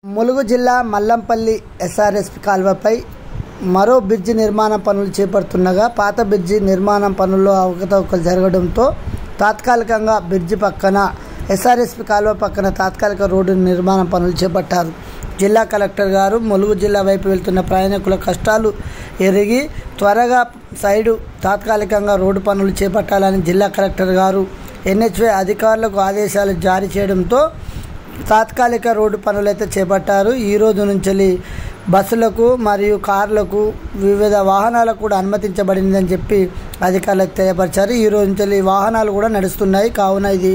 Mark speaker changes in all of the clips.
Speaker 1: ములుగు జిల్లా మల్లంపల్లి ఎస్ఆర్ఎస్పీ కాల్వపై మరో బ్రిడ్జి నిర్మాణ పనులు చేపడుతుండగా పాత బ్రిడ్జి నిర్మాణ పనుల్లో అవకతవకలు జరగడంతో తాత్కాలికంగా బ్రిడ్జి పక్కన ఎస్ఆర్ఎస్పీ కాల్వ పక్కన తాత్కాలిక రోడ్డు నిర్మాణ పనులు చేపట్టారు. జిల్లా కలెక్టర్ గారు ములుగు జిల్లా వైపు వెళ్తున్న ప్రయాణికుల కష్టాలు ఎరిగి త్వరగా సైడు తాత్కాలికంగా రోడ్డు పనులు చేపట్టాలని జిల్లా కలెక్టర్ గారు ఎన్హెచ్ఏ అధికారులకు ఆదేశాలు జారీ చేయడంతో తాత్కాలిక రోడ్డు పనులైతే చేపట్టారు. ఈ రోజు నుంచి బస్సులకు మరియు కార్లకు వివిధ వాహనాలకు కూడా అనుమతించబడిందని చెప్పి అధికారులకు తెలియపరిచారు. ఈ రోజు నుంచి వాహనాలు కూడా నడుస్తున్నాయి కావున ఇది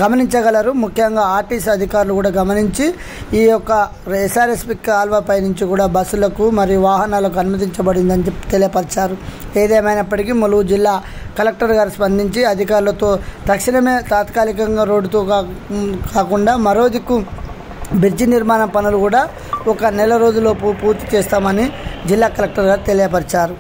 Speaker 1: గమనించగలరు. ముఖ్యంగా ఆర్టీసీ అధికారులు కూడా గమనించి ఈ యొక్క ఎస్ఆర్ఎస్పీ కాల్వపై నుంచి కూడా బస్సులకు మరియు వాహనాలకు అనుమతించబడిందని చెప్పి తెలియపరిచారు. ఏదేమైనప్పటికీ ములుగు జిల్లా కలెక్టర్ గారు స్పందించి అధికారులతో తక్షణమే తాత్కాలికంగా రోడ్డుతో కాకుండా మరో దిక్కు బ్రిడ్జి నిర్మాణ పనులు కూడా ఒక నెల రోజుల్లోపు పూర్తి చేస్తామని జిల్లా కలెక్టర్ గారు తెలియపరిచారు.